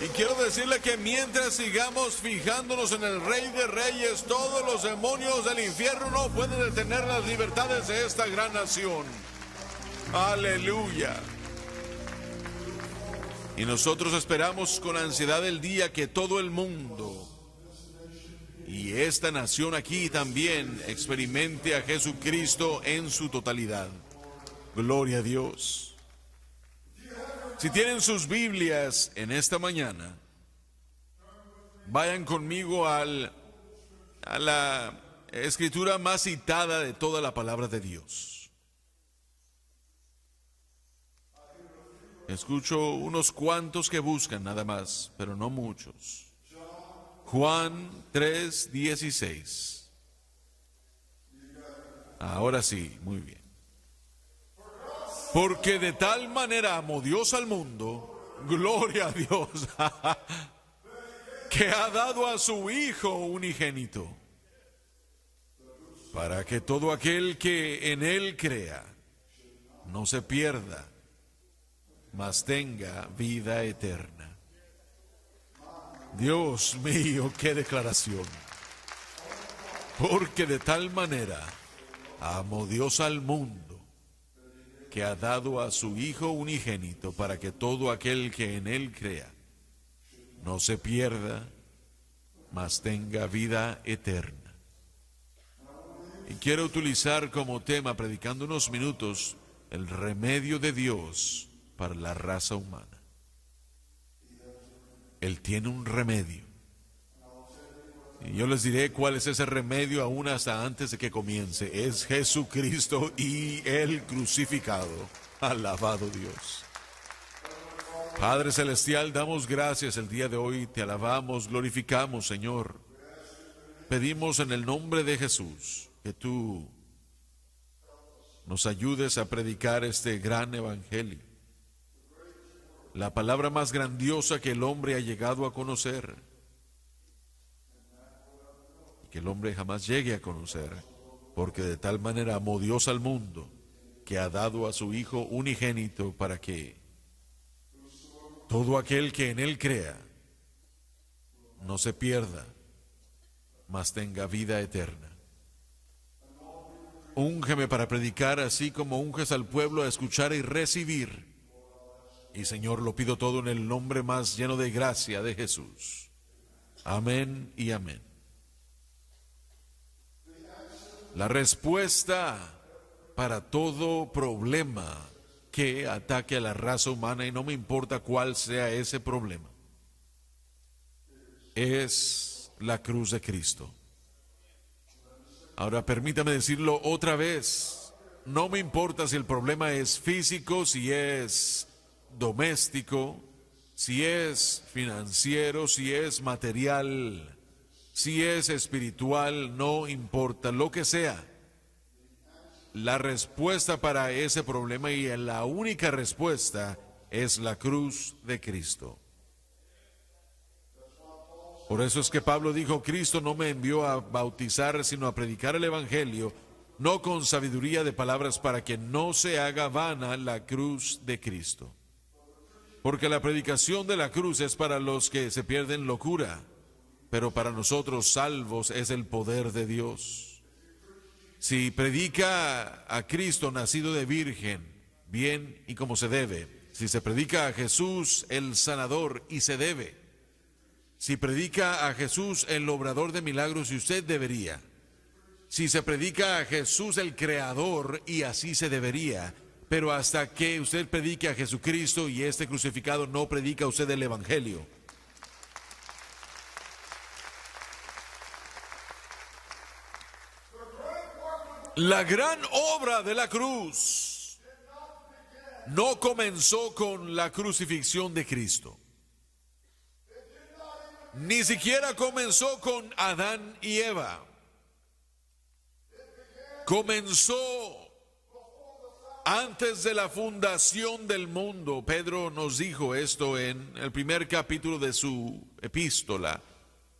Y quiero decirle que mientras sigamos fijándonos en el Rey de Reyes, todos los demonios del infierno no pueden detener las libertades de esta gran nación. Aleluya. Y nosotros esperamos con ansiedad el día que todo el mundo y esta nación aquí también experimente a Jesucristo en su totalidad. Gloria a Dios. Si tienen sus Biblias en esta mañana, vayan conmigo a la escritura más citada de toda la palabra de Dios. Escucho unos cuantos que buscan nada más, pero no muchos. Juan 3:16. Ahora sí, muy bien. Porque de tal manera amó Dios al mundo, gloria a Dios, que ha dado a su Hijo unigénito, para que todo aquel que en Él crea no se pierda, mas tenga vida eterna. Dios mío, qué declaración. Porque de tal manera amó Dios al mundo, que ha dado a su Hijo unigénito, para que todo aquel que en Él crea no se pierda, mas tenga vida eterna. Y quiero utilizar como tema, predicando unos minutos, el remedio de Dios para la raza humana. Él tiene un remedio. Y yo les diré cuál es ese remedio aún hasta antes de que comience. Es Jesucristo y el crucificado. Alabado Dios. Padre Celestial, damos gracias el día de hoy. Te alabamos, glorificamos, Señor. Pedimos en el nombre de Jesús que tú nos ayudes a predicar este gran evangelio. La palabra más grandiosa que el hombre ha llegado a conocer, y que el hombre jamás llegue a conocer, porque de tal manera amó Dios al mundo, que ha dado a su Hijo unigénito, para que todo aquel que en Él crea no se pierda, mas tenga vida eterna. Úngeme para predicar, así como unges al pueblo a escuchar y recibir. Y Señor, lo pido todo en el nombre más lleno de gracia de Jesús. Amén y amén. La respuesta para todo problema que ataque a la raza humana, y no me importa cuál sea ese problema, es la cruz de Cristo. Ahora permítame decirlo otra vez. No me importa si el problema es físico, si es doméstico, si es financiero, si es material, si es espiritual, no importa lo que sea. La respuesta para ese problema, y la única respuesta, es la cruz de Cristo. Por eso es que Pablo dijo: Cristo no me envió a bautizar, sino a predicar el evangelio, no con sabiduría de palabras, para que no se haga vana la cruz de Cristo. Porque la predicación de la cruz es para los que se pierden locura, pero para nosotros salvos es el poder de Dios. Si predica a Cristo nacido de virgen, bien y como se debe. Si se predica a Jesús el sanador, y se debe. Si predica a Jesús el obrador de milagros, y usted debería. Si se predica a Jesús el creador, y así se debería. Pero hasta que usted predique a Jesucristo y este crucificado, no predica usted el evangelio. La gran obra de la cruz no comenzó con la crucifixión de Cristo. Ni siquiera comenzó con Adán y Eva. Comenzó antes de la fundación del mundo. Pedro nos dijo esto en el primer capítulo de su epístola,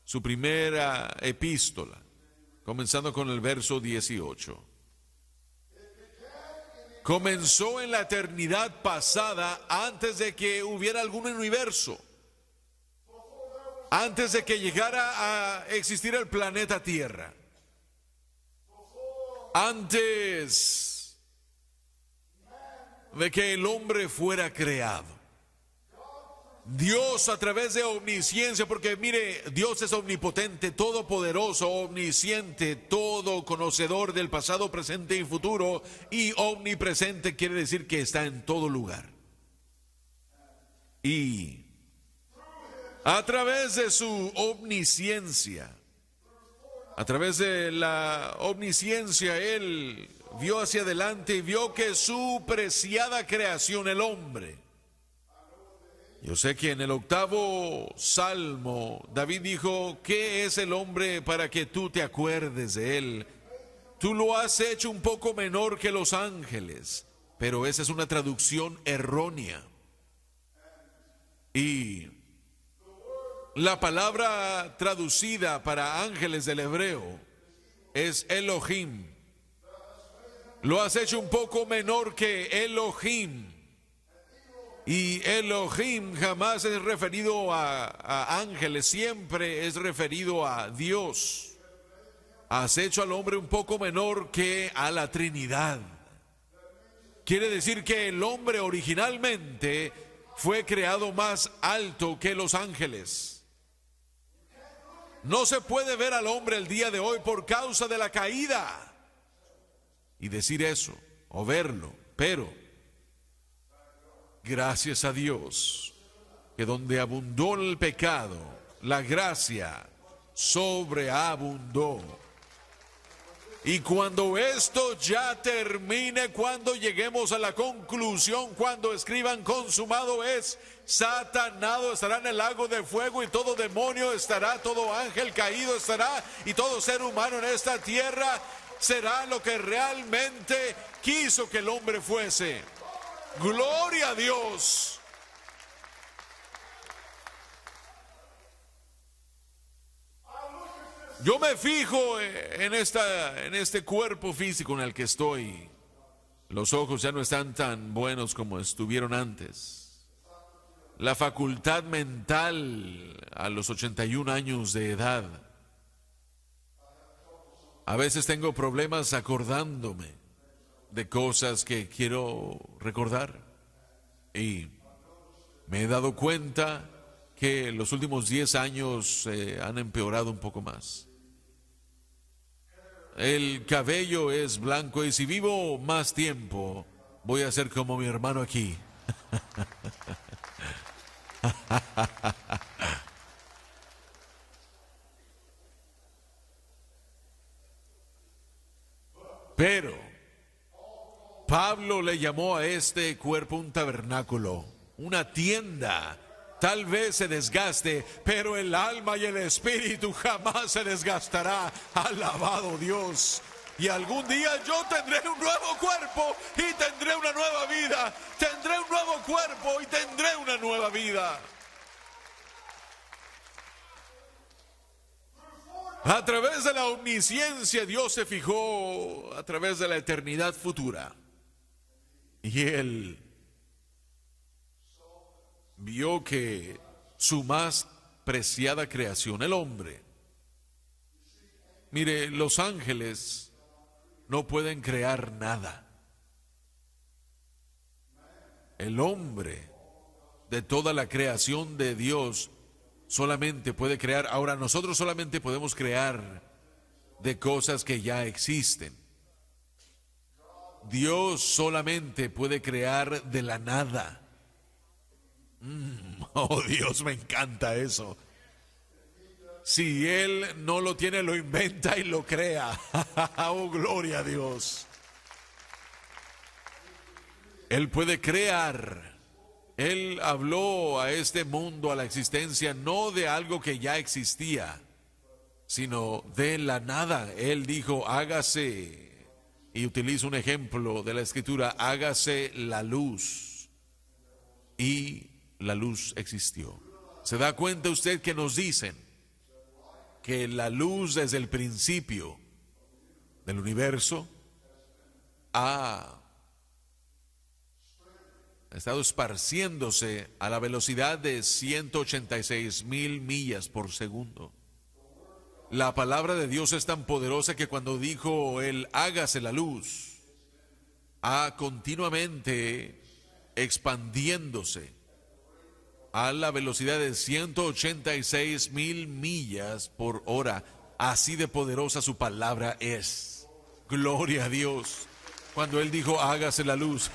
su primera epístola, comenzando con el verso 18. Comenzó en la eternidad pasada, antes de que hubiera algún universo. antes de que llegara a existir el planeta Tierra, antes de que el hombre fuera creado, Dios, a través de omnisciencia, porque mire, Dios es omnipotente, todopoderoso, omnisciente, todo conocedor del pasado, presente y futuro, y omnipresente quiere decir que está en todo lugar. Y a través de su omnisciencia, a través de la omnisciencia, Él vio hacia adelante y vio que su preciada creación, el hombre. Yo sé que en el 8º Salmo, David dijo, ¿qué es el hombre para que tú te acuerdes de él? Tú lo has hecho un poco menor que los ángeles, pero esa es una traducción errónea. Y la palabra traducida para ángeles del hebreo es Elohim. Lo has hecho un poco menor que Elohim. Y Elohim jamás es referido a ángeles, siempre es referido a Dios. Has hecho al hombre un poco menor que a la Trinidad. Quiere decir que el hombre originalmente fue creado más alto que los ángeles. No se puede ver al hombre el día de hoy por causa de la caída y decir eso o verlo, pero gracias a Dios, que donde abundó el pecado, la gracia sobreabundó. Y cuando esto ya termine, cuando lleguemos a la conclusión, cuando escriban consumado es, Satanás estará en el lago de fuego y todo demonio estará, todo ángel caído estará y todo ser humano en esta tierra será lo que realmente quiso que el hombre fuese. Gloria a Dios. Yo me fijo en este cuerpo físico en el que estoy. Los ojos ya no están tan buenos como estuvieron antes. La facultad mental a los 81 años de edad. A veces tengo problemas acordándome de cosas que quiero recordar. Y me he dado cuenta que los últimos 10 años han empeorado un poco más. El cabello es blanco y si vivo más tiempo, voy a ser como mi hermano aquí. Pero Pablo le llamó a este cuerpo un tabernáculo, una tienda. Tal vez se desgaste, pero el alma y el espíritu jamás se desgastará. Alabado Dios. Y algún día yo tendré un nuevo cuerpo y tendré una nueva vida. Tendré un nuevo cuerpo y tendré una nueva vida. A través de la omnisciencia, Dios se fijó a través de la eternidad futura. Y Él vio que su más preciada creación, el hombre. Mire, los ángeles no pueden crear nada. El hombre, de toda la creación de Dios, solamente puede crear. Ahora, nosotros solamente podemos crear de cosas que ya existen. Dios solamente puede crear de la nada. Oh, Dios, me encanta eso. Si Él no lo tiene, lo inventa y lo crea. Oh, gloria a Dios. Él puede crear. Él habló a este mundo, a la existencia, no de algo que ya existía, sino de la nada. Él dijo, hágase, y utiliza un ejemplo de la escritura, hágase la luz. Y la luz existió. ¿Se da cuenta usted que nos dicen que la luz desde el principio del universo ha ha estado esparciéndose a la velocidad de 186,000 millas por segundo. La palabra de Dios es tan poderosa que cuando dijo Él, hágase la luz, ha continuamente expandiéndose a la velocidad de 186,000 millas por hora. Así de poderosa su palabra es. Gloria a Dios. Cuando Él dijo, hágase la luz.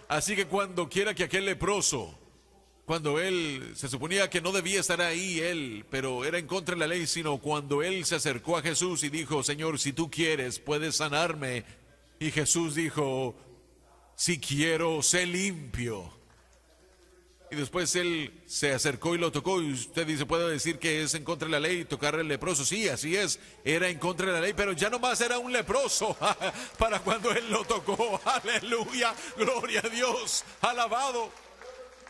Así que cuando quiera que aquel leproso, cuando él se suponía que no debía estar ahí, él, pero era en contra de la ley, sino cuando él se acercó a Jesús y dijo, Señor, si tú quieres, puedes sanarme. Y Jesús dijo, si quiero, sé limpio. Y después él se acercó y lo tocó, y usted dice, puede decir que es en contra de la ley tocar al leproso. Sí, así es, era en contra de la ley, pero ya nomás era un leproso para cuando él lo tocó. Aleluya, gloria a Dios, alabado.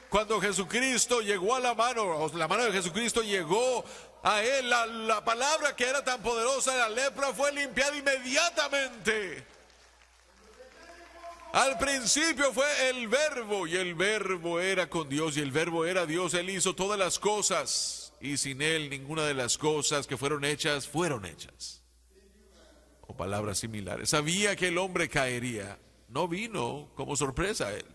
Cuando Jesucristo llegó a la mano de Jesucristo llegó a él, la palabra que era tan poderosa, la lepra fue limpiada inmediatamente. Al principio fue el Verbo, y el Verbo era con Dios, y el Verbo era Dios. Él hizo todas las cosas, y sin Él ninguna de las cosas que fueron hechas. O palabras similares. Sabía que el hombre caería. No vino como sorpresa a Él.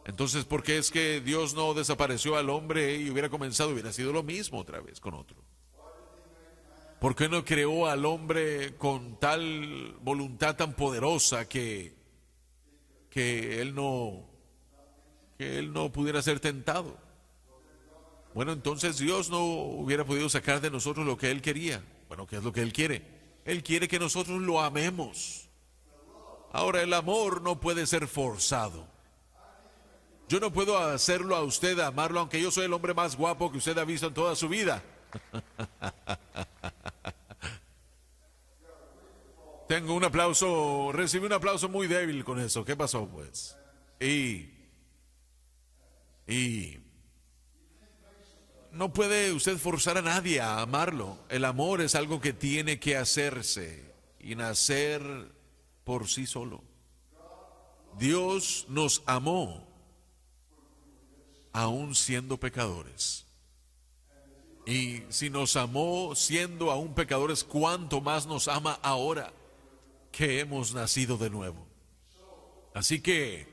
Entonces, ¿por qué es que Dios no desapareció al hombre y hubiera comenzado? Hubiera sido lo mismo otra vez con otro. ¿Por qué no creó al hombre con tal voluntad tan poderosa que él no pudiera ser tentado? Bueno, entonces Dios no hubiera podido sacar de nosotros lo que Él quería. Bueno, ¿qué es lo que Él quiere? Él quiere que nosotros lo amemos. Ahora, el amor no puede ser forzado. Yo no puedo hacerlo a usted amarlo, aunque yo soy el hombre más guapo que usted ha visto en toda su vida. Tengo un aplauso, recibí un aplauso muy débil con eso. ¿Qué pasó, pues? Y no puede usted forzar a nadie a amarlo. El amor es algo que tiene que hacerse y nacer por sí solo. Dios nos amó aún siendo pecadores. Y si nos amó siendo aún pecadores, ¿cuánto más nos ama ahora que hemos nacido de nuevo? Así que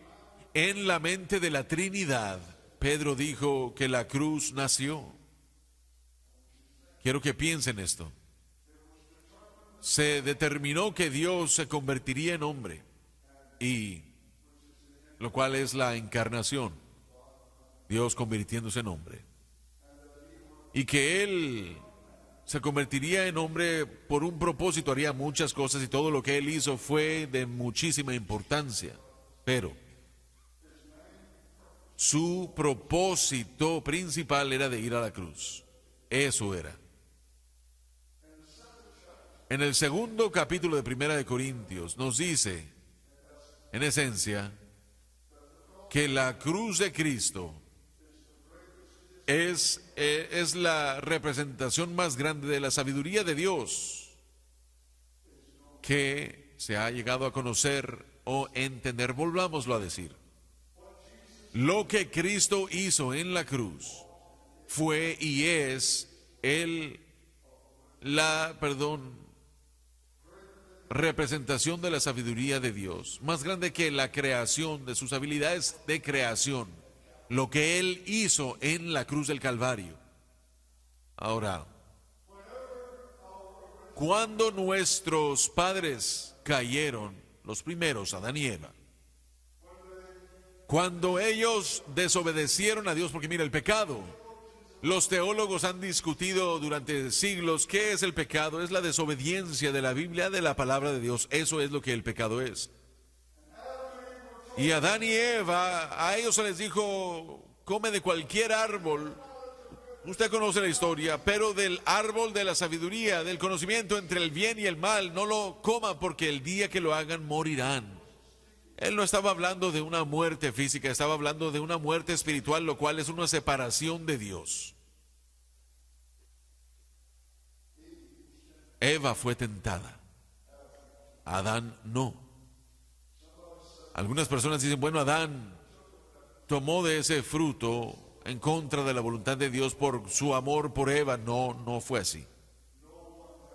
en la mente de la Trinidad, Pedro dijo que la cruz nació. Quiero que piensen esto. Se determinó que Dios se convertiría en hombre, y lo cual es la encarnación, Dios convirtiéndose en hombre, y que Él se convertiría en hombre por un propósito, haría muchas cosas, y todo lo que Él hizo fue de muchísima importancia, pero su propósito principal era de ir a la cruz. Eso era. En el segundo capítulo de Primera de Corintios nos dice, en esencia, que la cruz de Cristo es la representación más grande de la sabiduría de Dios que se ha llegado a conocer o entender. Volvámoslo a decir. Lo que Cristo hizo en la cruz fue y es representación de la sabiduría de Dios, más grande que la creación, de sus habilidades de creación, lo que Él hizo en la cruz del Calvario. Ahora, cuando nuestros padres cayeron, los primeros, Adán y Eva, cuando ellos desobedecieron a Dios, porque mira, el pecado, los teólogos han discutido durante siglos qué es el pecado. Es la desobediencia de la Biblia, de la palabra de Dios. Eso es lo que el pecado es. Y Adán y Eva, a ellos se les dijo, come de cualquier árbol. Usted conoce la historia, pero del árbol de la sabiduría, del conocimiento entre el bien y el mal, no lo coman, porque el día que lo hagan morirán. Él no estaba hablando de una muerte física, estaba hablando de una muerte espiritual, lo cual es una separación de Dios. Eva fue tentada, Adán no. Algunas personas dicen, bueno, Adán tomó de ese fruto en contra de la voluntad de Dios por su amor por Eva. No, no fue así.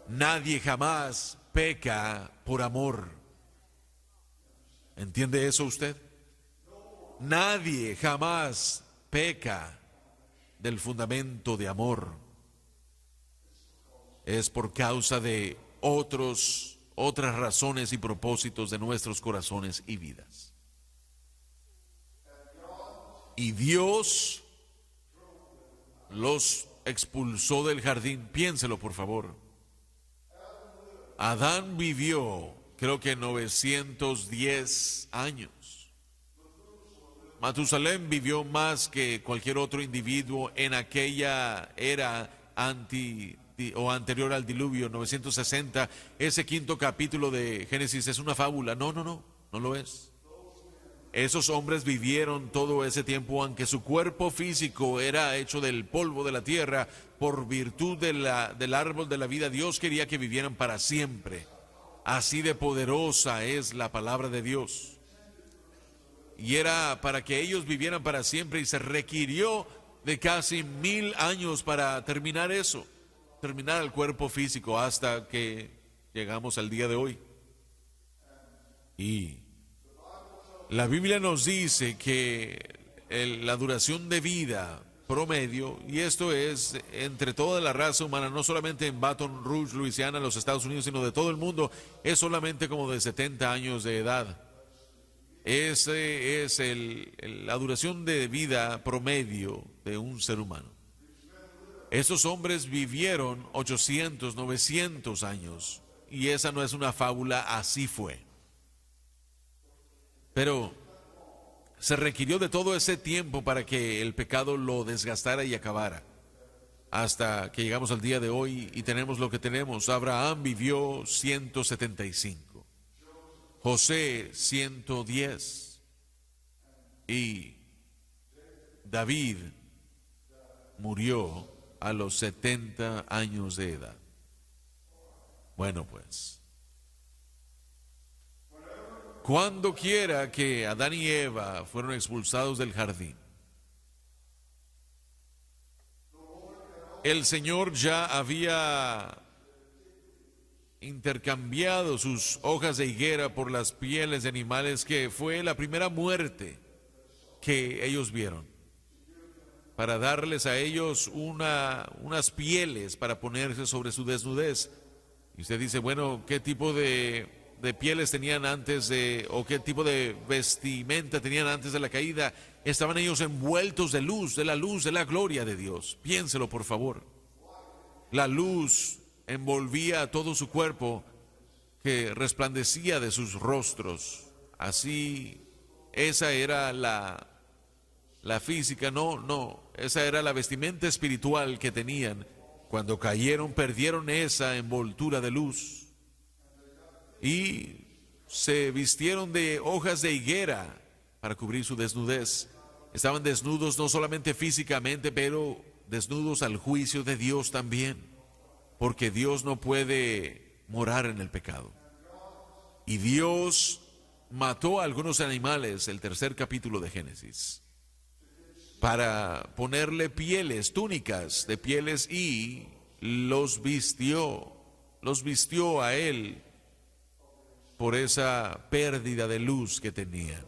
Nadie jamás peca por amor. ¿Entiende eso usted? Nadie jamás peca del fundamento de amor. Es por causa de otras razones y propósitos de nuestros corazones y vidas. Y Dios los expulsó del jardín. Piénselo, por favor. Adán vivió, creo que 910 años. Matusalén vivió más que cualquier otro individuo en aquella era anterior al diluvio, 960. Ese quinto capítulo de Génesis es una fábula. No lo es. Esos hombres vivieron todo ese tiempo, aunque su cuerpo físico era hecho del polvo de la tierra, por virtud del árbol de la vida. Dios quería que vivieran para siempre. Así de poderosa es la palabra de Dios. Y era para que ellos vivieran para siempre, y se requirió de casi 1000 años para terminar eso, terminar el cuerpo físico, hasta que llegamos al día de hoy. Y la Biblia nos dice que la duración de vida promedio, y esto es entre toda la raza humana, no solamente en Baton Rouge, Luisiana, los Estados Unidos, sino de todo el mundo, es solamente como de 70 años de edad. Ese es la duración de vida promedio de un ser humano. Estos hombres vivieron 800, 900 años, y esa no es una fábula, así fue. Pero se requirió de todo ese tiempo para que el pecado lo desgastara y acabara, hasta que llegamos al día de hoy y tenemos lo que tenemos. Abraham vivió 175, José 110, y David murió a los 70 años de edad. Bueno, pues, cuando quiera que Adán y Eva fueron expulsados del jardín, el Señor ya había intercambiado sus hojas de higuera por las pieles de animales, que fue la primera muerte que ellos vieron, para darles a ellos unas pieles para ponerse sobre su desnudez. Y usted dice, bueno, ¿qué tipo de pieles tenían antes o qué tipo de vestimenta tenían antes de la caída? Estaban ellos envueltos de la gloria de Dios. Piénselo, por favor. La luz envolvía a todo su cuerpo, que resplandecía de sus rostros. Así, esa era la física, esa era la vestimenta espiritual que tenían. Cuando cayeron, perdieron esa envoltura de luz y se vistieron de hojas de higuera para cubrir su desnudez. Estaban desnudos no solamente físicamente, pero desnudos al juicio de Dios también, porque Dios no puede morar en el pecado. Y Dios mató a algunos animales, el tercer capítulo de Génesis, para ponerle pieles, túnicas de pieles, y los vistió a él por esa pérdida de luz que tenían.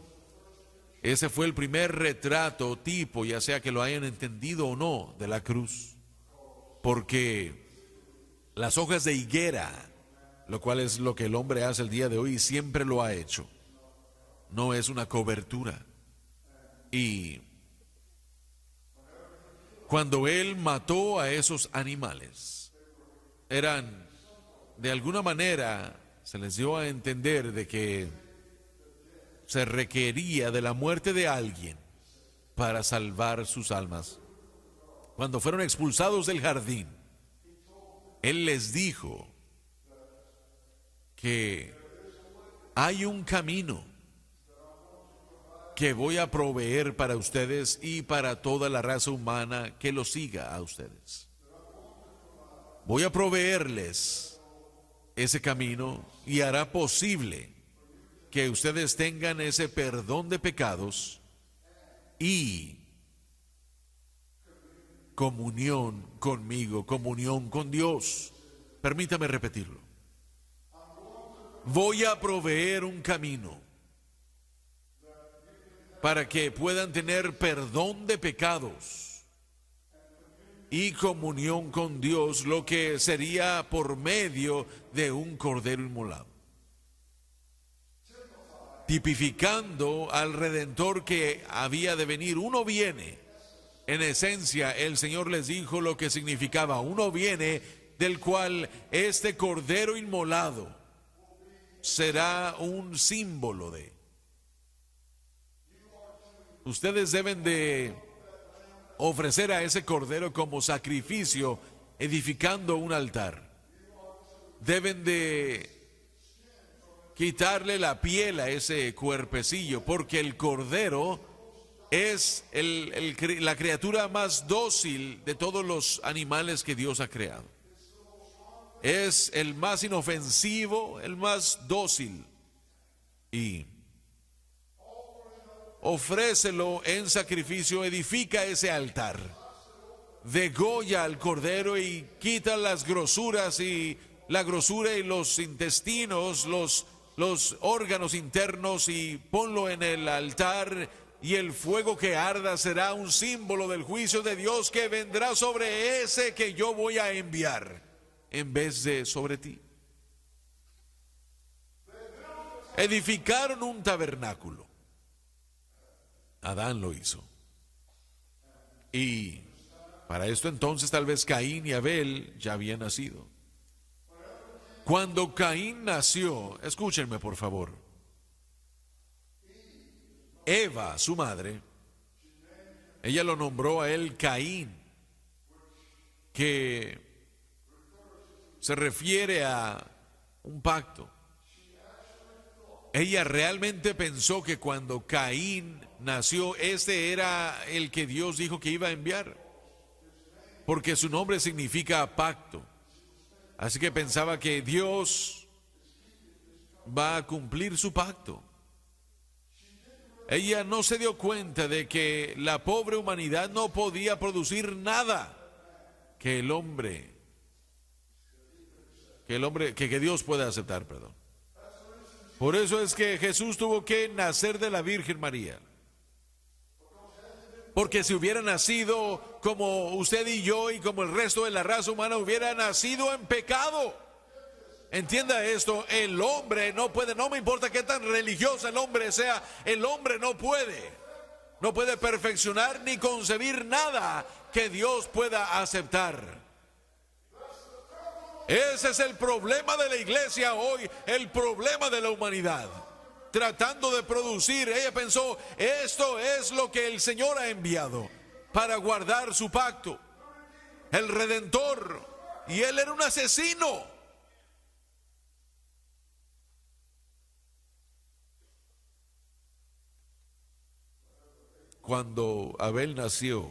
Ese fue el primer retrato, tipo, ya sea que lo hayan entendido o no, de la cruz. Porque las hojas de higuera, lo cual es lo que el hombre hace el día de hoy y siempre lo ha hecho, no es una cobertura. Y cuando él mató a esos animales, eran, de alguna manera, se les dio a entender de que se requería de la muerte de alguien para salvar sus almas. Cuando fueron expulsados del jardín, él les dijo que hay un camino que voy a proveer para ustedes y para toda la raza humana que lo siga a ustedes. Voy a proveerles ese camino, y hará posible que ustedes tengan ese perdón de pecados y comunión conmigo, comunión con Dios. Permítame repetirlo. Voy a proveer un camino para que puedan tener perdón de pecados y comunión con Dios, lo que sería por medio de un cordero inmolado, tipificando al Redentor que había de venir. Uno viene, en esencia el Señor les dijo lo que significaba: uno viene, del cual este cordero inmolado será un símbolo de. Ustedes deben de ofrecer a ese cordero como sacrificio, edificando un altar. Deben de quitarle la piel a ese cuerpecillo, porque el cordero es la criatura más dócil de todos los animales que Dios ha creado. Es el más inofensivo, el más dócil. Y ofrécelo en sacrificio, edifica ese altar, degolla al cordero y quita las grosuras y la grosura y los intestinos, los órganos internos, y ponlo en el altar, y el fuego que arda será un símbolo del juicio de Dios que vendrá sobre ese que yo voy a enviar en vez de sobre ti. Edificaron un tabernáculo. Adán lo hizo. Y para esto entonces tal vez Caín y Abel ya habían nacido. Cuando Caín nació, escúchenme por favor, Eva, su madre, ella lo nombró a él Caín, que se refiere a un pacto. Ella realmente pensó que cuando Caín nació, este era el que Dios dijo que iba a enviar, porque su nombre significa pacto. Así que pensaba que Dios va a cumplir su pacto. Ella no se dio cuenta de que la pobre humanidad no podía producir nada que Dios pueda aceptar, perdón. Por eso es que Jesús tuvo que nacer de la Virgen María. Porque si hubiera nacido como usted y yo y como el resto de la raza humana, hubiera nacido en pecado. Entienda esto, el hombre no puede, no me importa qué tan religioso el hombre sea, el hombre no puede perfeccionar ni concebir nada que Dios pueda aceptar. Ese es el problema de la iglesia hoy, el problema de la humanidad. Tratando de producir, ella pensó, esto es lo que el Señor ha enviado para guardar su pacto, el Redentor, y él era un asesino. Cuando Abel nació,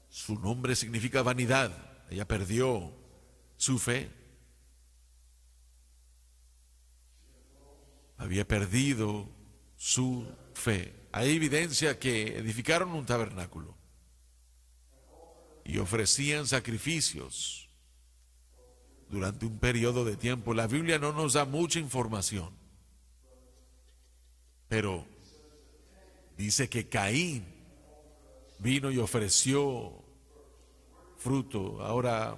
su nombre significa vanidad. Ella perdió su fe. Había perdido su fe. Hay evidencia que edificaron un tabernáculo y ofrecían sacrificios durante un periodo de tiempo. La Biblia no nos da mucha información, pero dice que Caín vino y ofreció fruto. Ahora,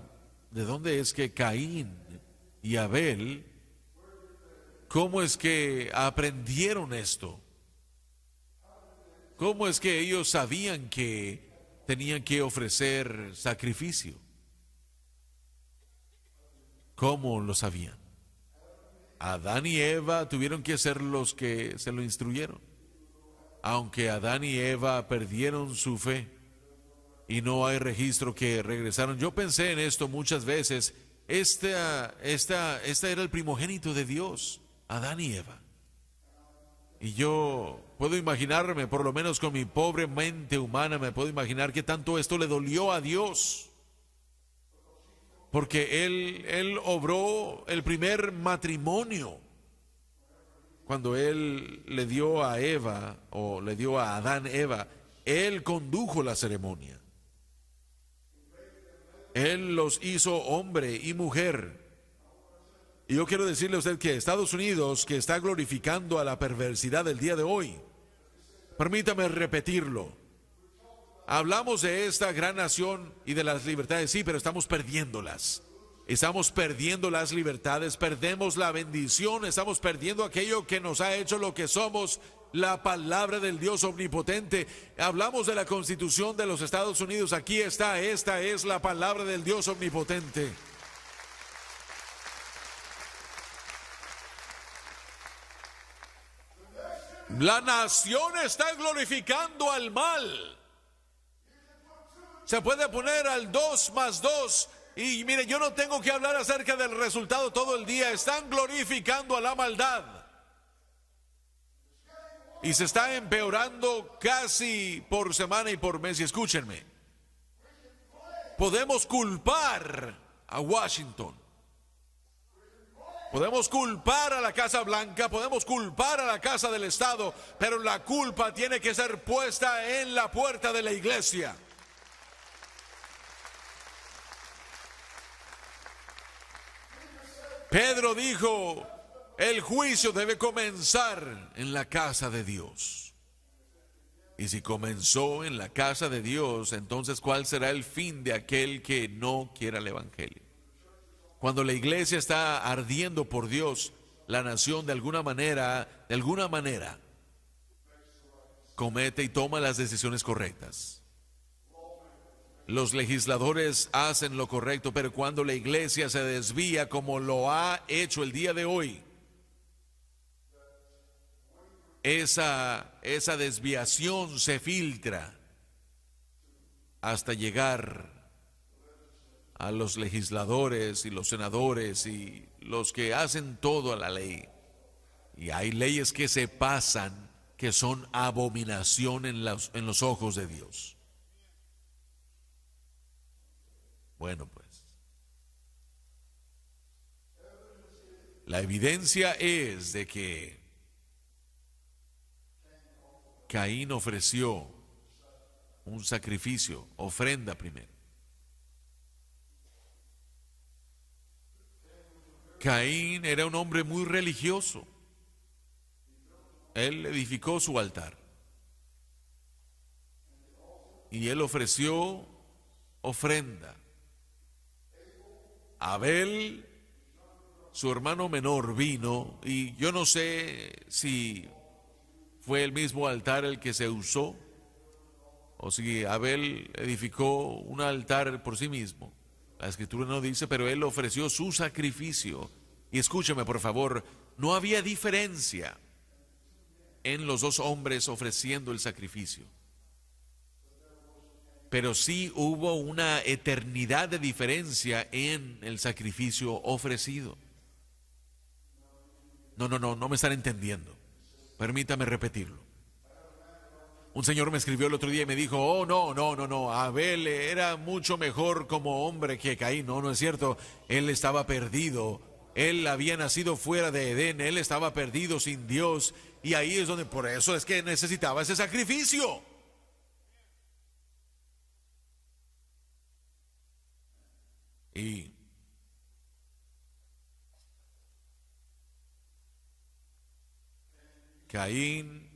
¿de dónde es que Caín y Abel, cómo es que aprendieron esto? ¿Cómo es que ellos sabían que tenían que ofrecer sacrificio? ¿Cómo lo sabían? Adán y Eva tuvieron que ser los que se lo instruyeron. Aunque Adán y Eva perdieron su fe y no hay registro que regresaron. Yo pensé en esto muchas veces. Este era el primogénito de Dios, Adán y Eva. Y yo puedo imaginarme, por lo menos con mi pobre mente humana, me puedo imaginar que tanto esto le dolió a Dios. porque él obró el primer matrimonio. Cuando él le dio a Eva, o le dio a Adán Eva, él condujo la ceremonia. Él los hizo hombre y mujer. Y yo quiero decirle a usted que Estados Unidos, que está glorificando a la perversidad del día de hoy, permítame repetirlo. Hablamos de esta gran nación y de las libertades, sí, pero estamos perdiéndolas. Estamos perdiendo las libertades, perdemos la bendición, estamos perdiendo aquello que nos ha hecho lo que somos, la palabra del Dios omnipotente. Hablamos de la Constitución de los Estados Unidos, aquí está, esta es la palabra del Dios omnipotente. La nación está glorificando al mal. Se puede poner al 2 más 2 y mire, yo no tengo que hablar acerca del resultado todo el día. Están glorificando a la maldad. Y se está empeorando casi por semana y por mes. Y escúchenme, podemos culpar a Washington. Podemos culpar a la Casa Blanca, podemos culpar a la Casa del Estado, pero la culpa tiene que ser puesta en la puerta de la iglesia. Pedro dijo, el juicio debe comenzar en la casa de Dios. Y si comenzó en la casa de Dios, entonces ¿cuál será el fin de aquel que no quiera el evangelio? Cuando la iglesia está ardiendo por Dios, la nación de alguna manera, comete y toma las decisiones correctas. Los legisladores hacen lo correcto, pero cuando la iglesia se desvía como lo ha hecho el día de hoy, esa desviación se filtra hasta llegar a los legisladores y los senadores y los que hacen todo a la ley. Y hay leyes que se pasan que son abominación en los ojos de Dios. Bueno, pues, la evidencia es de que Caín ofreció un sacrificio, ofrenda primero. Caín era un hombre muy religioso. Él edificó su altar. Y él ofreció ofrenda. Abel, su hermano menor, vino, y yo no sé si fue el mismo altar el que se usó, o si Abel edificó un altar por sí mismo. La escritura no dice, pero él ofreció su sacrificio. Y escúcheme, por favor, no había diferencia en los dos hombres ofreciendo el sacrificio. Pero sí hubo una eternidad de diferencia en el sacrificio ofrecido. No me están entendiendo. Permítame repetirlo. Un señor me escribió el otro día y me dijo, oh, no, Abel era mucho mejor como hombre que Caín. No es cierto, él estaba perdido. Él había nacido fuera de Edén, él estaba perdido sin Dios. Y ahí es donde, por eso es que necesitaba ese sacrificio. Y Caín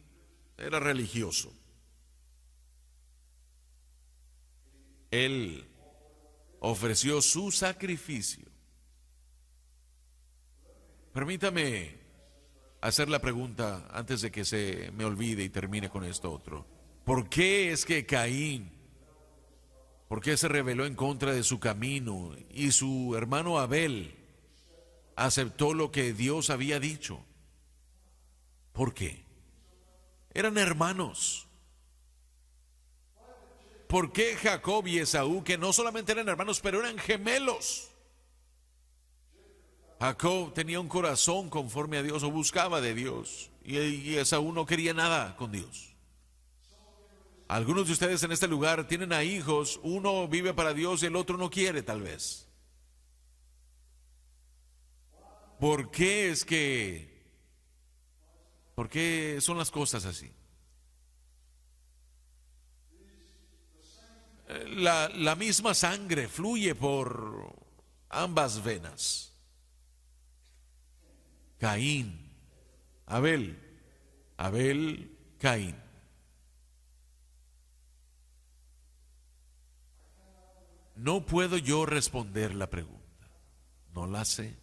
era religioso. Él ofreció su sacrificio. Permítame hacer la pregunta antes de que se me olvide y termine con esto otro. ¿Por qué es que Caín, por qué se rebeló en contra de su camino y su hermano Abel aceptó lo que Dios había dicho? ¿Por qué? Eran hermanos. ¿Por qué Jacob y Esaú, que no solamente eran hermanos, pero eran gemelos? Jacob tenía un corazón conforme a Dios, o buscaba de Dios, y Esaú no quería nada con Dios. Algunos de ustedes en este lugar tienen a hijos, uno vive para Dios y el otro no quiere, tal vez. ¿Por qué por qué son las cosas así? La misma sangre fluye por ambas venas. Caín, Abel, Abel, Caín. No puedo yo responder la pregunta, no la sé.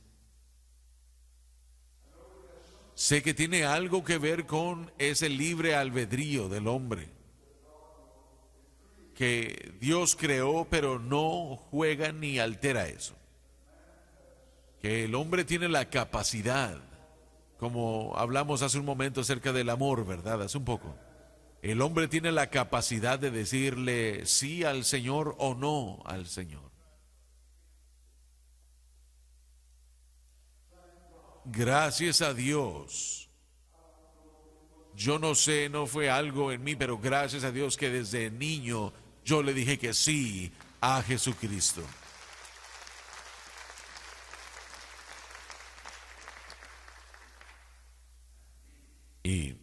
Sé que tiene algo que ver con ese libre albedrío del hombre, que Dios creó pero no juega ni altera eso. Que el hombre tiene la capacidad, como hablamos hace un momento acerca del amor, ¿verdad? Hace un poco. El hombre tiene la capacidad de decirle sí al Señor o no al Señor. Gracias a Dios. Yo no sé, no fue algo en mí, pero gracias a Dios que desde niño yo le dije que sí a Jesucristo. Y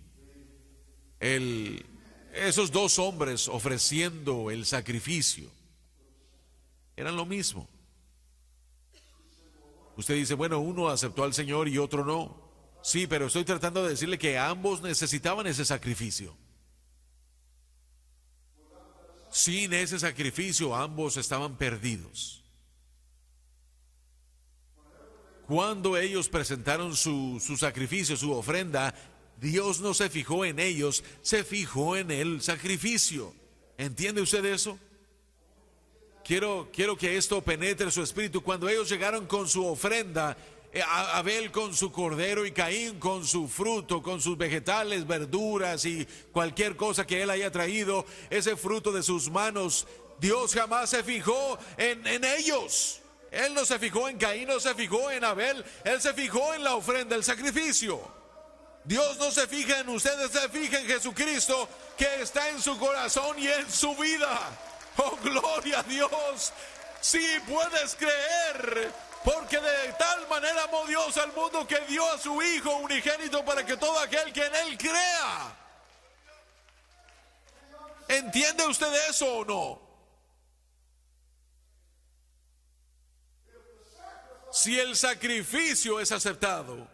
esos dos hombres ofreciendo el sacrificio eran lo mismo. Usted dice, bueno, uno aceptó al Señor y otro no. Sí, pero estoy tratando de decirle que ambos necesitaban ese sacrificio. Sin ese sacrificio ambos estaban perdidos. Cuando ellos presentaron su sacrificio, su ofrenda, Dios no se fijó en ellos, se fijó en el sacrificio. ¿Entiende usted eso? Quiero que esto penetre su espíritu. Cuando ellos llegaron con su ofrenda, Abel con su cordero y Caín con su fruto, con sus vegetales, verduras y cualquier cosa que él haya traído, ese fruto de sus manos, Dios jamás se fijó en ellos. Él no se fijó en Caín, no se fijó en Abel, él se fijó en la ofrenda, el sacrificio. Dios no se fija en ustedes, se fija en Jesucristo que está en su corazón y en su vida. Oh, gloria a Dios. Sí, puedes creer, porque de tal manera amó Dios al mundo que dio a su Hijo unigénito para que todo aquel que en Él crea. ¿Entiende usted eso o no? Si el sacrificio es aceptado,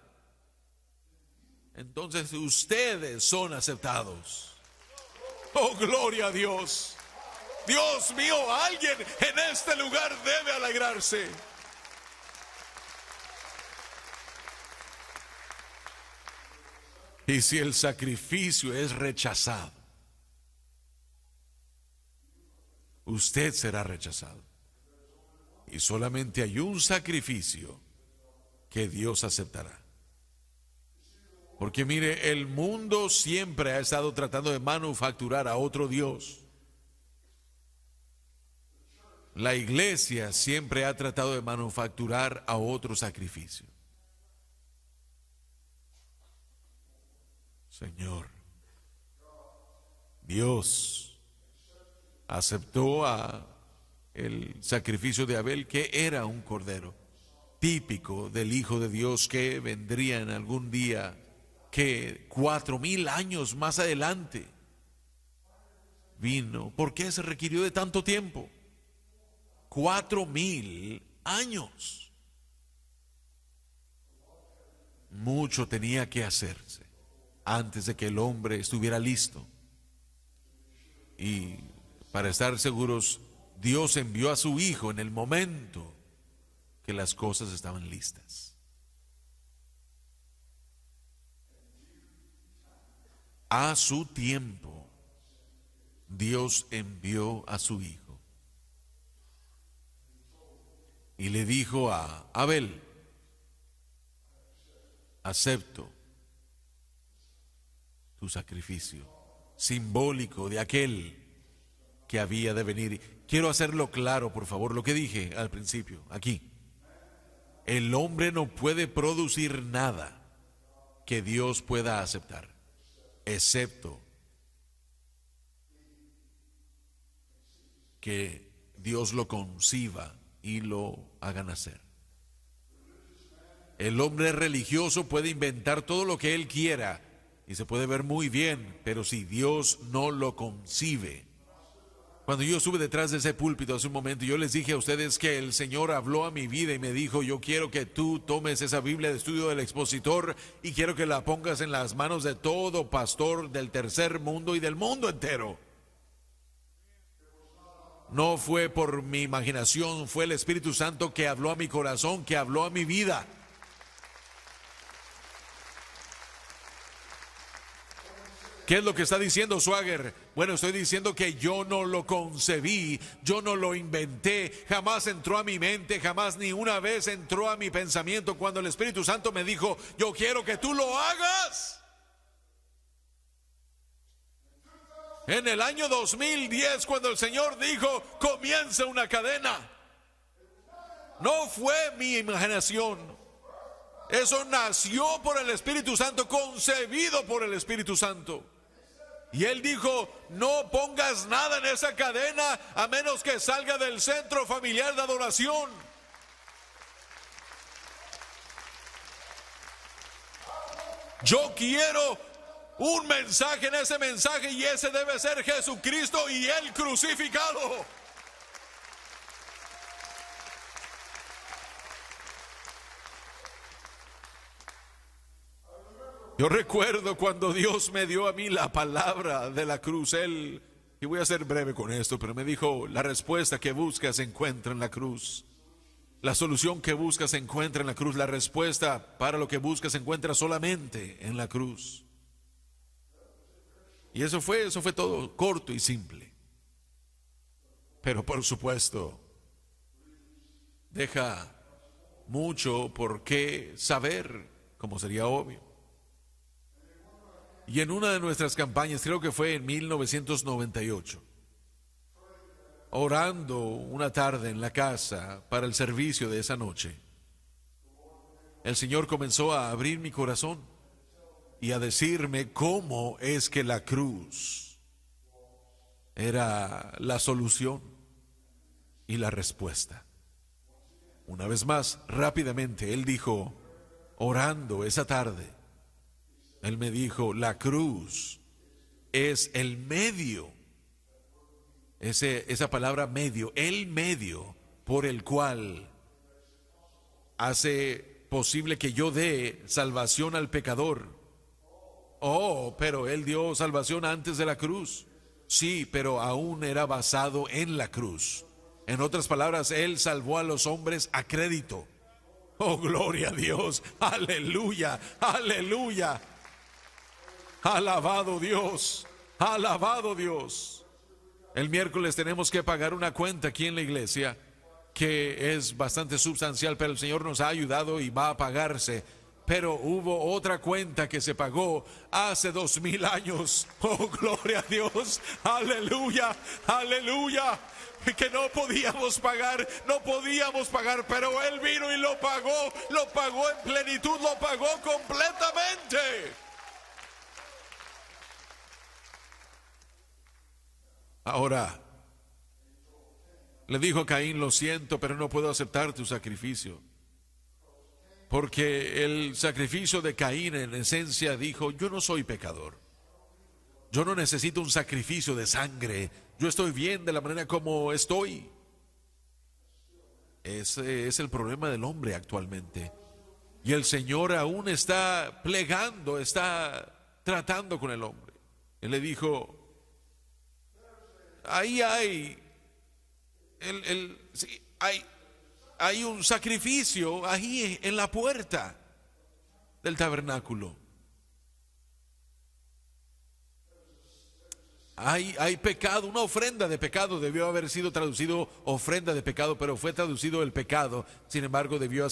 entonces ustedes son aceptados. Oh, gloria a Dios. Dios mío, alguien en este lugar debe alegrarse. Y si el sacrificio es rechazado, usted será rechazado. Y solamente hay un sacrificio que Dios aceptará. Porque mire, el mundo siempre ha estado tratando de manufacturar a otro Dios. La iglesia siempre ha tratado de manufacturar a otro sacrificio. Señor, Dios aceptó el sacrificio de Abel, que era un cordero típico del Hijo de Dios que vendría en algún día, que 4000 años más adelante vino. ¿Por qué se requirió de tanto tiempo? 4000 años. Mucho tenía que hacerse antes de que el hombre estuviera listo. Y para estar seguros, Dios envió a su Hijo en el momento que las cosas estaban listas. A su tiempo, Dios envió a su Hijo. Y le dijo a Abel, acepto tu sacrificio, simbólico de aquel que había de venir. Quiero hacerlo claro, por favor, lo que dije al principio, aquí. El hombre no puede producir nada que Dios pueda aceptar, excepto que Dios lo conciba y lo haga nacer. El hombre religioso puede inventar todo lo que él quiera y se puede ver muy bien, pero si Dios no lo concibe. Cuando yo estuve detrás de ese púlpito hace un momento, yo les dije a ustedes que el Señor habló a mi vida y me dijo: yo quiero que tú tomes esa Biblia de estudio del expositor y quiero que la pongas en las manos de todo pastor del tercer mundo y del mundo entero. No fue por mi imaginación, fue el Espíritu Santo que habló a mi corazón, que habló a mi vida. ¿Qué es lo que está diciendo Swagger? Bueno, estoy diciendo que yo no lo concebí, yo no lo inventé, jamás entró a mi mente, jamás ni una vez entró a mi pensamiento cuando el Espíritu Santo me dijo: yo quiero que tú lo hagas. En el año 2010, cuando el Señor dijo: comienza una cadena, no fue mi imaginación. Eso nació por el Espíritu Santo, concebido por el Espíritu Santo. Y Él dijo: no pongas nada en esa cadena a menos que salga del centro familiar de adoración. Yo quiero un mensaje en ese mensaje, y ese debe ser Jesucristo y Él crucificado. Yo recuerdo cuando Dios me dio a mí la palabra de la cruz. Él, y voy a ser breve con esto, pero me dijo: la respuesta que buscas se encuentra en la cruz. La solución que buscas se encuentra en la cruz. La respuesta para lo que buscas se encuentra solamente en la cruz. Y eso fue todo corto y simple. Pero por supuesto, deja mucho por qué saber, como sería obvio. Y en una de nuestras campañas, creo que fue en 1998, orando una tarde en la casa para el servicio de esa noche, el Señor comenzó a abrir mi corazón y a decirme cómo es que la cruz era la solución y la respuesta. Una vez más, rápidamente, Él dijo, orando esa tarde, Él me dijo: la cruz es el medio, esa palabra medio, el medio por el cual hace posible que yo dé salvación al pecador. Oh, pero Él dio salvación antes de la cruz. Sí, pero aún era basado en la cruz. En otras palabras, Él salvó a los hombres a crédito. Oh, gloria a Dios, aleluya, aleluya. Alabado Dios, alabado Dios. El miércoles tenemos que pagar una cuenta aquí en la iglesia que es bastante sustancial, pero el Señor nos ha ayudado y va a pagarse. Pero hubo otra cuenta que se pagó hace 2000 años. Oh, gloria a Dios, aleluya, aleluya. Que no podíamos pagar, pero Él vino y lo pagó en plenitud, lo pagó completamente. Ahora, le dijo a Caín: lo siento, pero no puedo aceptar tu sacrificio. Porque el sacrificio de Caín en esencia dijo: yo no soy pecador. Yo no necesito un sacrificio de sangre. Yo estoy bien de la manera como estoy. Ese es el problema del hombre actualmente. Y el Señor aún está plegando, está tratando con el hombre. Él le dijo: ahí hay un sacrificio ahí en la puerta del tabernáculo. Hay pecado, una ofrenda de pecado. Debió haber sido traducido ofrenda de pecado, pero fue traducido el pecado. Sin embargo, debió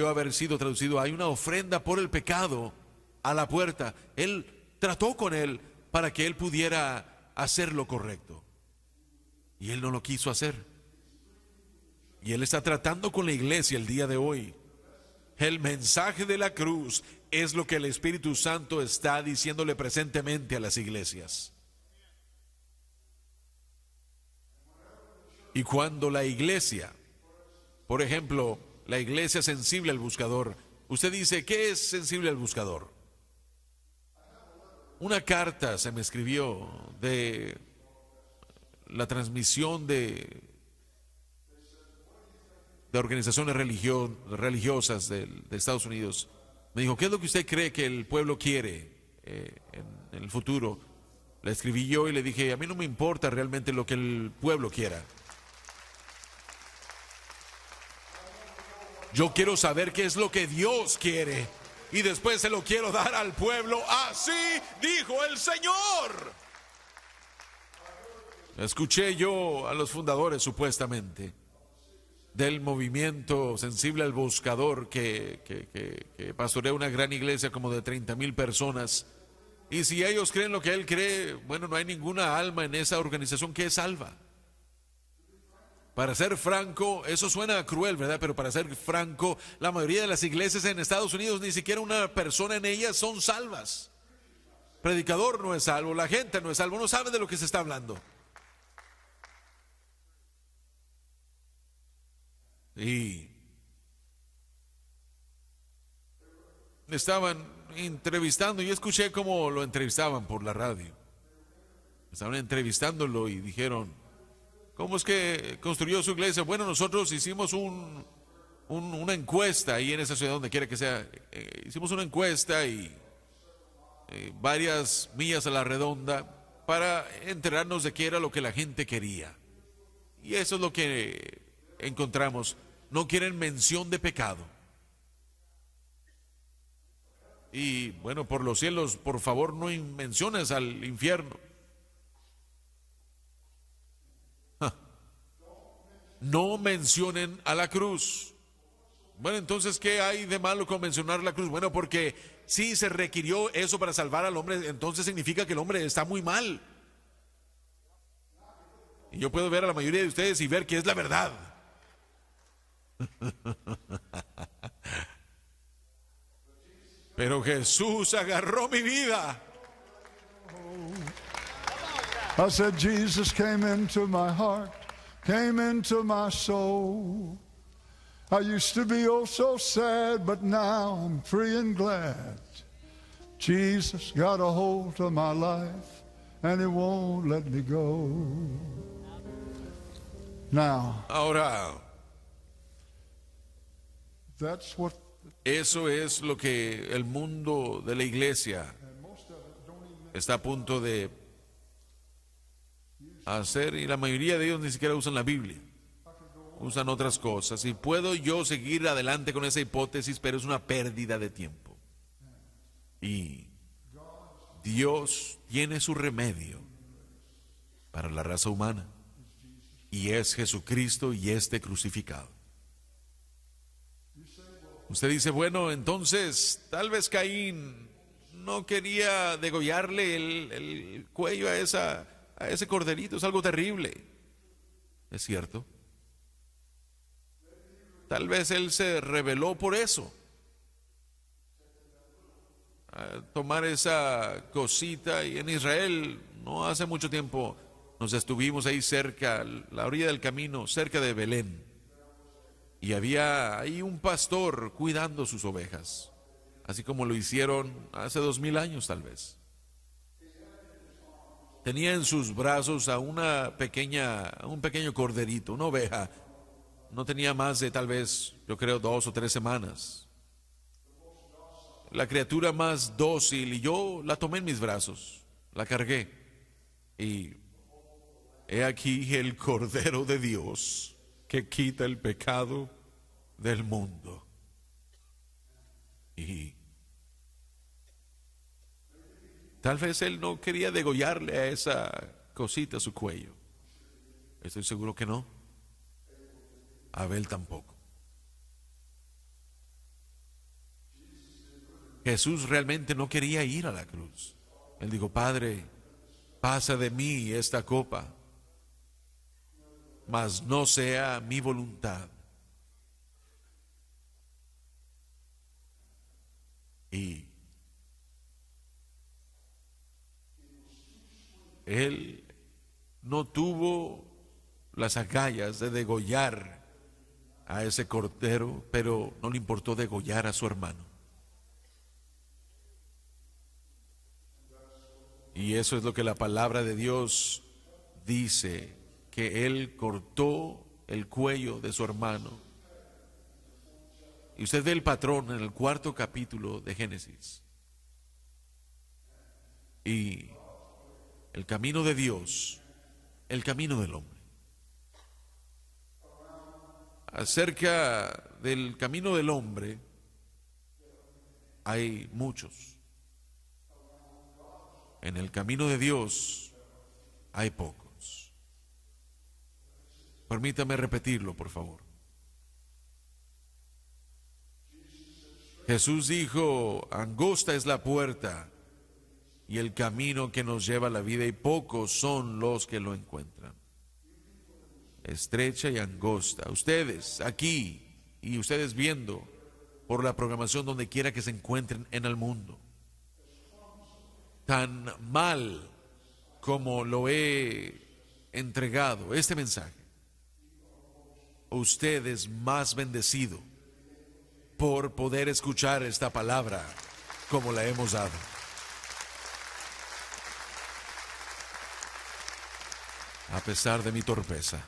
haber sido traducido: hay una ofrenda por el pecado a la puerta. Él trató con él para que él pudiera hacer lo correcto, y él no lo quiso hacer. Y Él está tratando con la iglesia el día de hoy. El mensaje de la cruz es lo que el Espíritu Santo está diciéndole presentemente a las iglesias. Y cuando la iglesia, por ejemplo, la iglesia sensible al buscador, Usted dice, ¿qué es sensible al buscador? Una carta se me escribió de la transmisión de organizaciones religiosas de Estados Unidos. Me dijo, ¿qué es lo que usted cree que el pueblo quiere en el futuro? Le escribí yo y le dije, a mí no me importa realmente lo que el pueblo quiera. Yo quiero saber qué es lo que Dios quiere y después se lo quiero dar al pueblo. Así dijo el Señor. Escuché yo a los fundadores supuestamente del movimiento sensible al buscador que pastorea una gran iglesia como de 30,000 personas. Y si ellos creen lo que él cree, bueno, no hay ninguna alma en esa organización que es salva. Para ser franco, eso suena cruel, ¿verdad? Pero para ser franco, la mayoría de las iglesias en Estados Unidos, ni siquiera una persona en ellas son salvas. Predicador no es salvo, la gente no es salvo, no sabe de lo que se está hablando. Y estaban entrevistando, y escuché cómo lo entrevistaban por la radio. Estaban entrevistándolo y dijeron, ¿cómo es que construyó su iglesia? Bueno, nosotros hicimos una encuesta ahí en esa ciudad, donde quiera que sea. Hicimos una encuesta y varias millas a la redonda para enterarnos de qué era lo que la gente quería. Y eso es lo que encontramos. No quieren mención de pecado. Y bueno, por los cielos, por favor, no menciones al infierno. No mencionen a la cruz. Bueno, entonces, ¿qué hay de malo con mencionar la cruz? Bueno, porque si se requirió eso para salvar al hombre, entonces significa que el hombre está muy mal. Y yo puedo ver a la mayoría de ustedes y ver que es la verdad. Pero Jesús agarró mi vida. I said, Jesus came into my heart, came into my soul. I used to be oh so sad, but now I'm free and glad. Jesus got a hold of my life, and He won't let me go. Now, Ahora, that's what eso es lo que el mundo de la iglesia está a punto de hacer, y la mayoría de ellos ni siquiera usan la Biblia, usan otras cosas. Y puedo yo seguir adelante con esa hipótesis, pero es una pérdida de tiempo. Y Dios tiene su remedio para la raza humana, y es Jesucristo y este crucificado. Usted dice, bueno, entonces tal vez Caín no quería degollarle el cuello a ese corderito, es algo terrible. Es cierto. Tal vez él se rebeló por eso. A tomar esa cosita, y en Israel no hace mucho tiempo nos estuvimos ahí cerca, a la orilla del camino, cerca de Belén. Y había ahí un pastor cuidando sus ovejas, así como lo hicieron hace 2000 años tal vez. Tenía en sus brazos a un pequeño corderito, una oveja. No tenía más de tal vez, yo creo, 2 o 3 semanas. La criatura más dócil, y yo la tomé en mis brazos, la cargué. Y he aquí el Cordero de Dios que quita el pecado del mundo. Y tal vez él no quería degollarle a esa cosita a su cuello. Estoy seguro que no. Abel tampoco. Jesús realmente no quería ir a la cruz. Él dijo, Padre, pasa de mí esta copa, mas no sea mi voluntad. Y él no tuvo las agallas de degollar a ese cordero, pero no le importó degollar a su hermano. Y eso es lo que la palabra de Dios dice, que él cortó el cuello de su hermano. Y usted ve el patrón en el 4º capítulo de Génesis. Y el camino de Dios, el camino del hombre. Acerca del camino del hombre hay muchos. En el camino de Dios hay pocos. Permítame repetirlo, por favor. Jesús dijo, angosta es la puerta y el camino que nos lleva a la vida, y pocos son los que lo encuentran. Estrecha y angosta. Ustedes aquí y ustedes viendo por la programación donde quiera que se encuentren en el mundo, tan mal como lo he entregado este mensaje, usted es más bendecido por poder escuchar esta palabra como la hemos dado. A pesar de mi torpeza.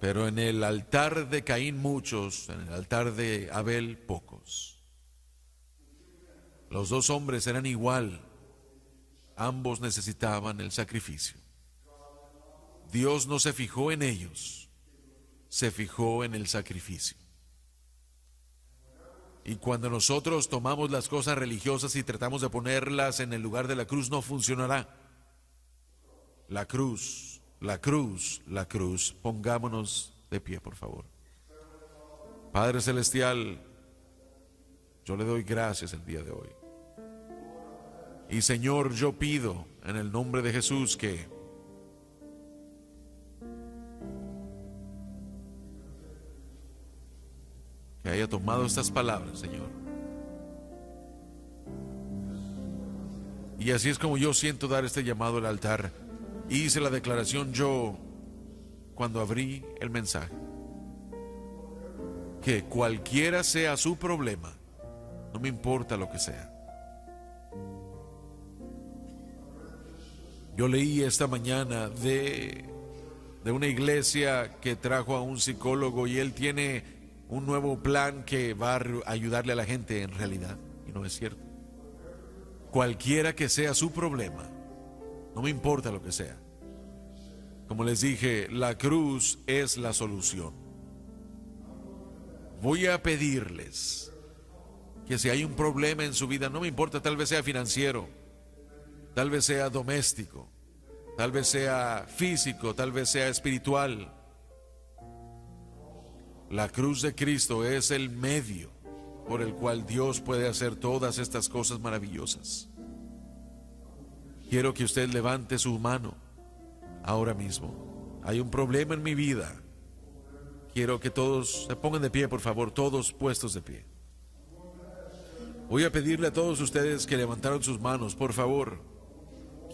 Pero en el altar de Caín muchos, en el altar de Abel pocos. Los dos hombres eran igual, ambos necesitaban el sacrificio. Dios no se fijó en ellos, se fijó en el sacrificio. Y cuando nosotros tomamos las cosas religiosas y tratamos de ponerlas en el lugar de la cruz, no funcionará. La cruz, la cruz, la cruz. Pongámonos de pie, por favor. Padre Celestial, yo le doy gracias el día de hoy. Y Señor, yo pido en el nombre de Jesús que haya tomado estas palabras, Señor. Y así es como yo siento dar este llamado al altar. Hice la declaración yo cuando abrí el mensaje. Que cualquiera sea su problema, no me importa lo que sea. Yo leí esta mañana de una iglesia que trajo a un psicólogo y él tiene un nuevo plan que va a ayudarle a la gente en realidad. Y no es cierto. Cualquiera que sea su problema, no me importa lo que sea. Como les dije, la cruz es la solución. Voy a pedirles que si hay un problema en su vida, no me importa, tal vez sea financiero, tal vez sea doméstico, tal vez sea físico, tal vez sea espiritual. La cruz de Cristo es el medio por el cual Dios puede hacer todas estas cosas maravillosas. Quiero que usted levante su mano ahora mismo. Hay un problema en mi vida. Quiero que todos se pongan de pie, por favor, todos puestos de pie. Voy a pedirle a todos ustedes que levantaron sus manos, por favor.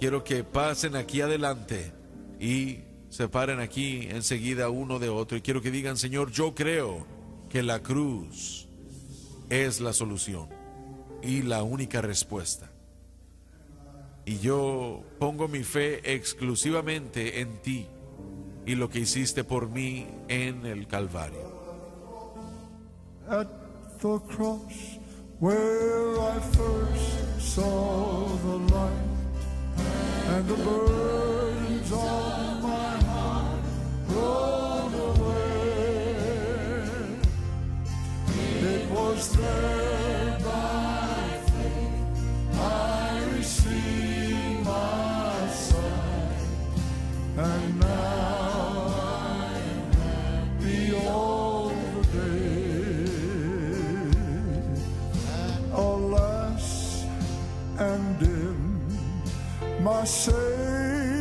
Quiero que pasen aquí adelante y se paren aquí enseguida uno de otro. Y quiero que digan, Señor, yo creo que la cruz es la solución y la única respuesta. Y yo pongo mi fe exclusivamente en ti y lo que hiciste por mí en el Calvario. At the cross where I first saw the light and the burdens of my heart rolled away. It was there by faith I received my sight, and now I'm happy all the day. Alas, and in my Savior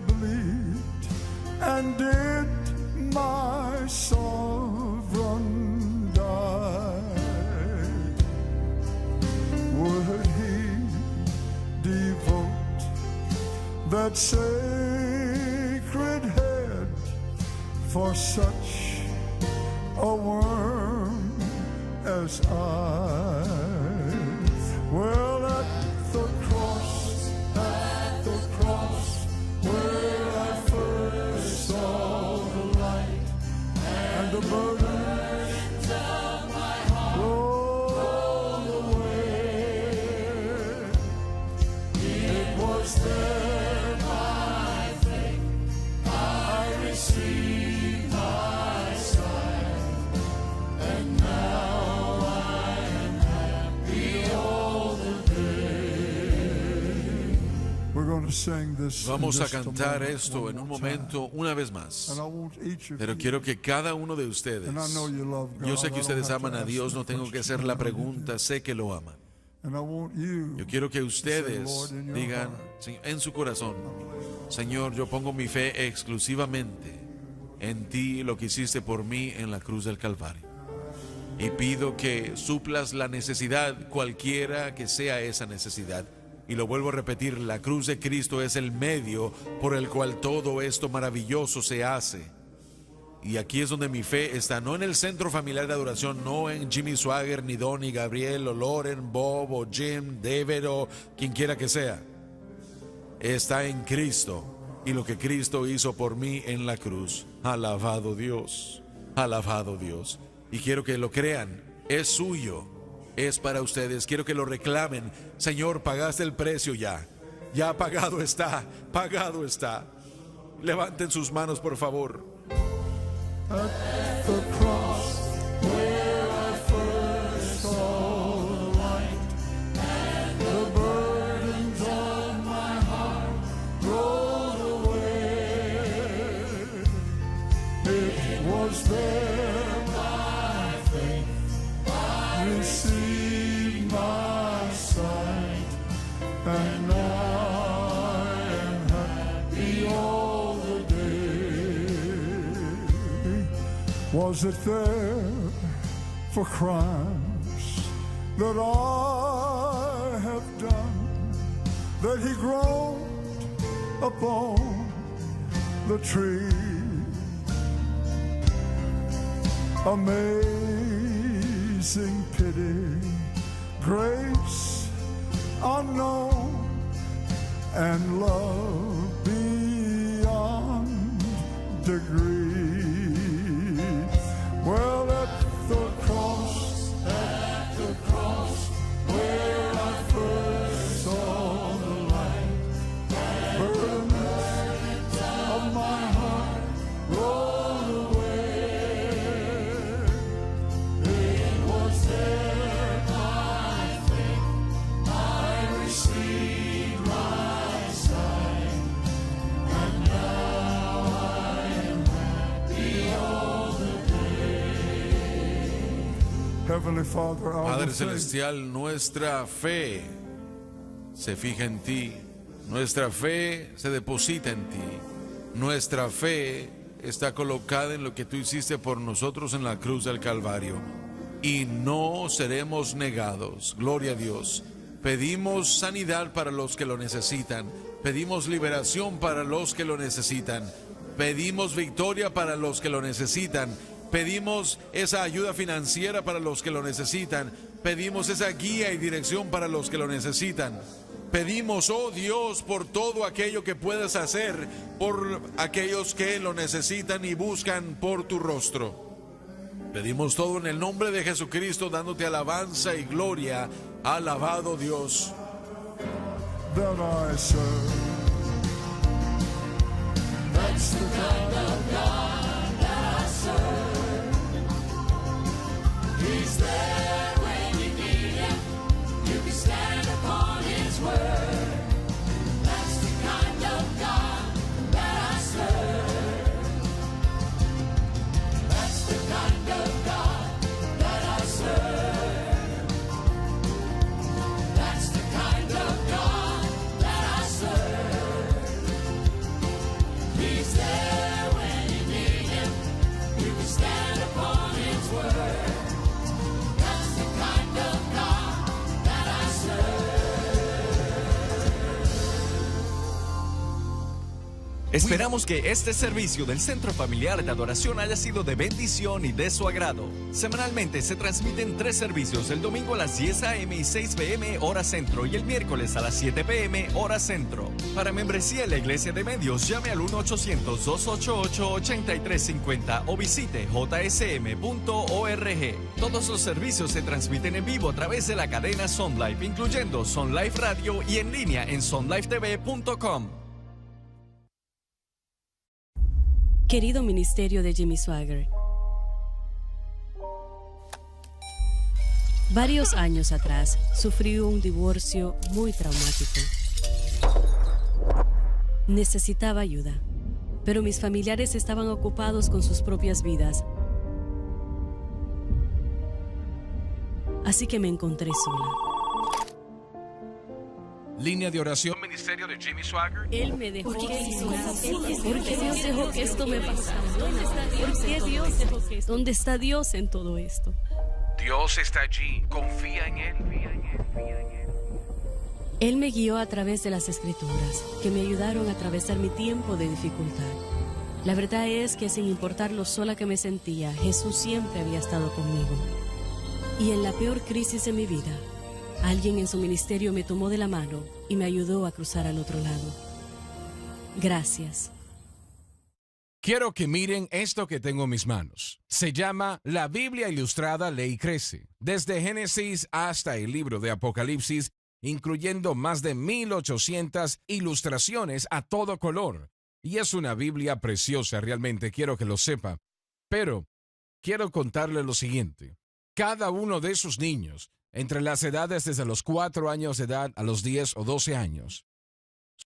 bleed, and did my sovereign die? Would he devote that sacred head for such a worm as I. Well, at the cross, where I first saw the light and the burdens of my heart rolled away. It was there by faith I received my sight, and now I am happy all the day. We're going to sing this. Vamos a cantar esto en un momento, una vez más. Pero quiero que cada uno de ustedes, yo sé que ustedes aman a Dios, no tengo que hacer la pregunta, sé que lo aman. Yo quiero que ustedes digan en su corazón: Señor, yo pongo mi fe exclusivamente en ti, lo que hiciste por mí en la cruz del Calvario. Y pido que suplas la necesidad, cualquiera que sea esa necesidad. Y lo vuelvo a repetir, la cruz de Cristo es el medio por el cual todo esto maravilloso se hace. Y aquí es donde mi fe está, no en el centro familiar de adoración, no en Jimmy Swagger, ni Don, ni Gabriel, o Loren, Bob, o Jim, David, o quien quiera que sea. Está en Cristo y lo que Cristo hizo por mí en la cruz. Alabado Dios, alabado Dios. Y quiero que lo crean, es suyo. Es para ustedes, quiero que lo reclamen. Señor, pagaste el precio ya pagado está, pagado está. Levanten sus manos, por favor. At the cross, where I first saw the light, and the burdens of my heart rolled away. It was there by faith I received my sight, and now I am happy all the day. Was it there for crimes that I have done, that he groaned upon the tree? Amazing pity, grace unknown, and love beyond degree. Well, at the cross, where I first saw the light, burdens of my heart rolled away. It was there by faith I received my sight, and now I am happy all the day. Heavenly Father, our Padre faith Celestial, nuestra fe se fija en ti, nuestra fe se deposita en ti, nuestra fe está colocada en lo que tú hiciste por nosotros en la cruz del Calvario, y no seremos negados. Gloria a Dios. Pedimos sanidad para los que lo necesitan, pedimos liberación para los que lo necesitan, pedimos victoria para los que lo necesitan, pedimos esa ayuda financiera para los que lo necesitan, pedimos esa guía y dirección para los que lo necesitan. Pedimos, oh Dios, por todo aquello que puedas hacer por aquellos que lo necesitan y buscan por tu rostro. Pedimos todo en el nombre de Jesucristo, dándote alabanza y gloria. Alabado Dios. that I serve. That's the kind of God that I serve. He's there when you need him. You can stand upon his word. That's the kind of God that I serve. That's the kind of God that I serve. That's the kind of God that I serve. He's there when you Esperamos que este servicio del Centro Familiar de Adoración haya sido de bendición y de su agrado. Semanalmente se transmiten 3 servicios, el domingo a las 10 a.m. y 6 p.m. hora centro y el miércoles a las 7 p.m. hora centro. Para membresía en la Iglesia de Medios, llame al 1-800-288-8350 o visite jsm.org. Todos los servicios se transmiten en vivo a través de la cadena Sun Life, incluyendo Sun Life Radio y en línea en sunlifetv.com. Querido ministerio de Jimmy Swaggart, varios años atrás sufrí un divorcio muy traumático. Necesitaba ayuda, pero mis familiares estaban ocupados con sus propias vidas, así que me encontré sola. Línea de oración, ministerio de Jimmy Swaggart. Él me dejó sin nada. ¿Por qué Dios dejó que esto me pasara? ¿Por qué Dios dejó que esto? ¿Dónde está Dios en todo esto? Dios está allí. Confía en Él. Él me guió a través de las Escrituras, que me ayudaron a atravesar mi tiempo de dificultad. La verdad es que sin importar lo sola que me sentía, Jesús siempre había estado conmigo. Y en la peor crisis de mi vida, alguien en su ministerio me tomó de la mano y me ayudó a cruzar al otro lado. Gracias. Quiero que miren esto que tengo en mis manos. Se llama La Biblia Ilustrada Lee y Crece, desde Génesis hasta el libro de Apocalipsis, incluyendo más de 1,800 ilustraciones a todo color. Y es una Biblia preciosa, realmente quiero que lo sepa. Pero quiero contarle lo siguiente. Cada uno de esos niños, entre las edades desde los 4 años de edad a los 10 o 12 años,